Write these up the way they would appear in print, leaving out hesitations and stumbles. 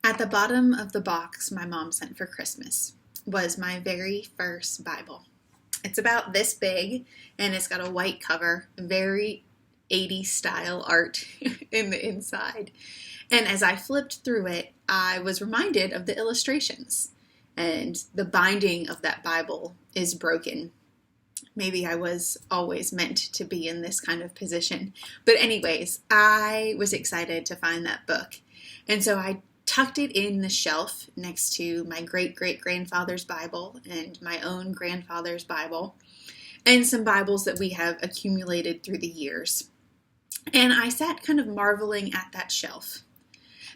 At the bottom of the box my mom sent for Christmas was my very first Bible. It's about this big, and it's got a white cover, very 80s style art in the inside. And as I flipped through it, I was reminded of the illustrations. And the binding of that Bible is broken. Maybe I was always meant to be in this kind of position. But anyways, I was excited to find that book. And so I tucked it in the shelf next to my great-great-grandfather's Bible and my own grandfather's Bible and some Bibles that we have accumulated through the years. And I sat kind of marveling at that shelf.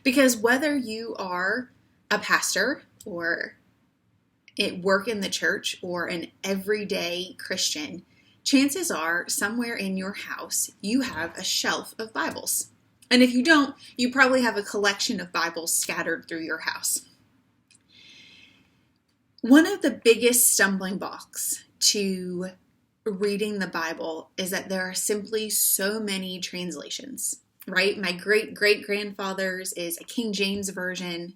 Because whether you are a pastor or work in the church or an everyday Christian, chances are somewhere in your house you have a shelf of Bibles. And if you don't, you probably have a collection of Bibles scattered through your house. One of the biggest stumbling blocks to reading the Bible is that there are simply so many translations, right? My great-great-grandfather's is a King James Version.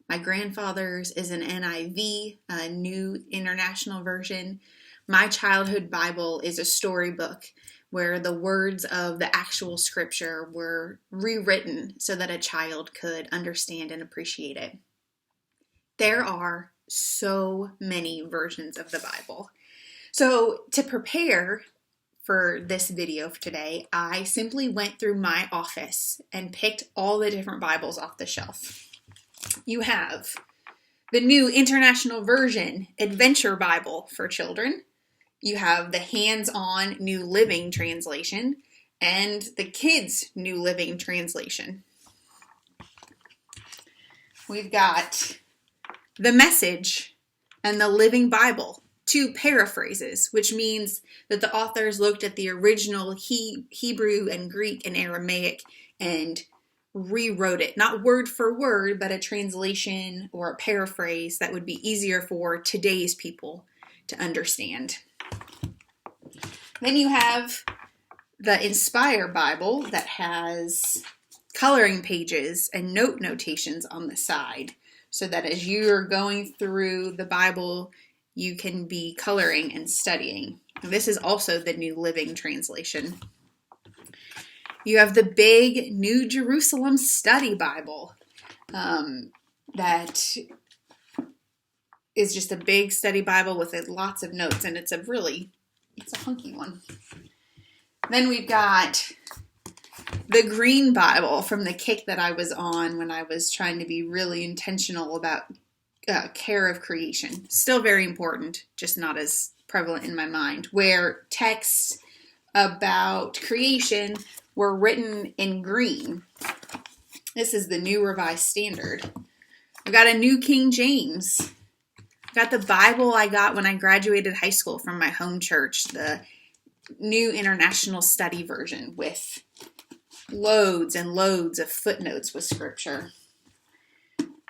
My grandfather's is an NIV, a New International Version. My childhood Bible is a storybook where the words of the actual scripture were rewritten so that a child could understand and appreciate it. There are so many versions of the Bible. So to prepare for this video for today, I simply went through my office and picked all the different Bibles off the shelf. You have the New International Version Adventure Bible for children. You have the hands-on New Living Translation and the Kids New Living Translation. We've got the Message and the Living Bible, two paraphrases, which means that the authors looked at the original Hebrew and Greek and Aramaic and rewrote it, not word for word, but a translation or a paraphrase that would be easier for today's people to understand. Then you have the Inspire Bible that has coloring pages and note notations on the side so that as you're going through the Bible, you can be coloring and studying. This is also the New Living Translation. You have the big New Jerusalem Study Bible that is just a big study Bible with lots of notes, and it's a hunky one. Then we've got the Green Bible from the kick that I was on when I was trying to be really intentional about care of creation. Still very important, just not as prevalent in my mind, where texts about creation were written in green. This is the New Revised Standard. I've got a New King James. I've got the Bible I got when I graduated high school from my home church, the New International Study Version with loads and loads of footnotes with scripture.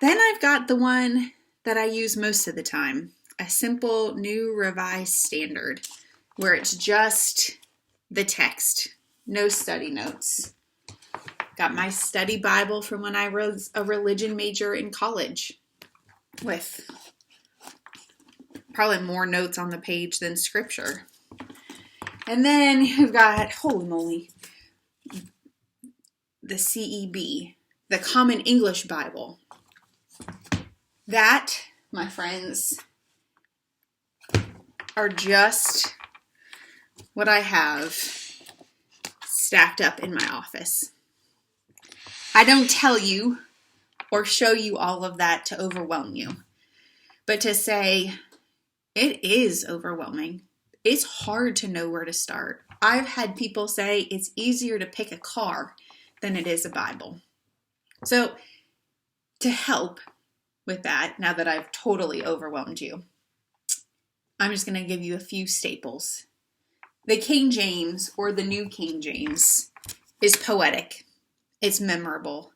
Then I've got the one that I use most of the time, a simple New Revised Standard, where it's just the text, no study notes. Got my study Bible from when I was a religion major in college with probably more notes on the page than scripture. And then you've got, holy moly, the CEB, the Common English Bible. That, my friends, are just what I have stacked up in my office. I don't tell you or show you all of that to overwhelm you, but to say it is overwhelming. It's hard to know where to start. I've had people say it's easier to pick a car than it is a Bible. So to help with that, now that I've totally overwhelmed you, I'm just going to give you a few staples. The King James, or the New King James, is poetic. It's memorable.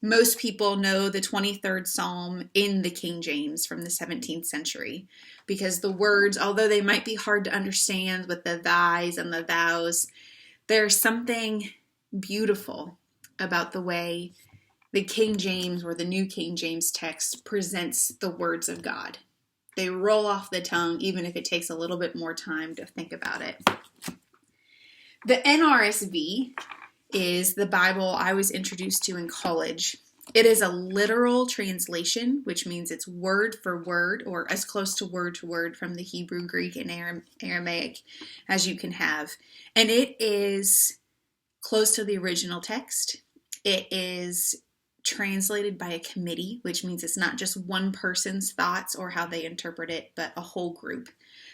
Most people know the 23rd Psalm in the King James from the 17th century because the words, although they might be hard to understand with the thys and the thous, there's something beautiful about the way the King James or the New King James text presents the words of God. They roll off the tongue, even if it takes a little bit more time to think about it. The NRSV is the Bible I was introduced to in college. It is a literal translation, which means it's word for word or as close to word from the Hebrew, Greek, and Aramaic as you can have. And it is close to the original text. It is translated by a committee, which means it's not just one person's thoughts or how they interpret it, but a whole group.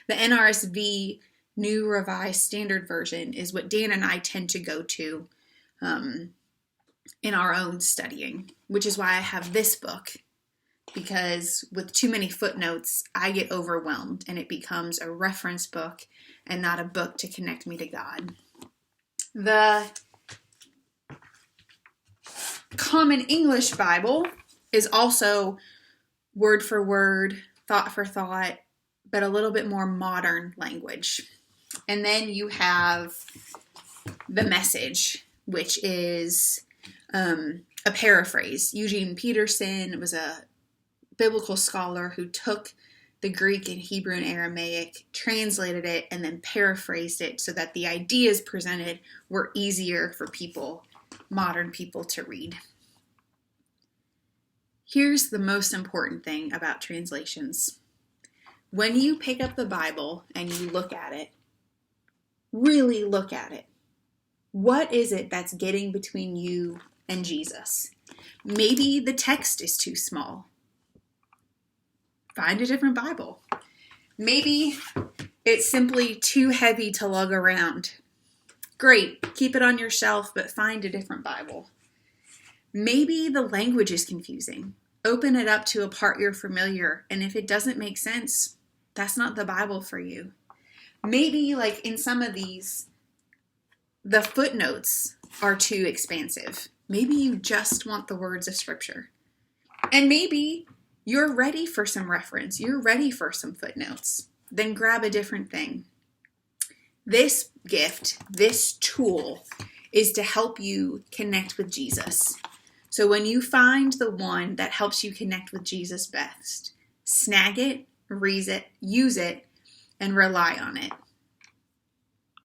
The NRSV, New Revised Standard Version, is what Dan and I tend to go to in our own studying, which is why I have this book, because with too many footnotes, I get overwhelmed and it becomes a reference book and not a book to connect me to God. The Common English Bible is also word for word, thought for thought, but a little bit more modern language. And then you have the Message, which is a paraphrase. Eugene Peterson was a biblical scholar who took the Greek and Hebrew and Aramaic, translated it, and then paraphrased it so that the ideas presented were easier for people, modern people, to read. Here's the most important thing about translations. When you pick up the Bible and you look at it, really look at it. What is it that's getting between you and Jesus? Maybe the text is too small. Find a different Bible. Maybe it's simply too heavy to lug around. Great, keep it on your shelf, but find a different Bible. Maybe the language is confusing. Open it up to a part you're familiar, and if it doesn't make sense, that's not the Bible for you. Maybe, like in some of these, the footnotes are too expansive. Maybe you just want the words of Scripture. And maybe you're ready for some reference. You're ready for some footnotes. Then grab a different thing. This gift, this tool, is to help you connect with Jesus. So when you find the one that helps you connect with Jesus best, snag it, read it, use it, and rely on it.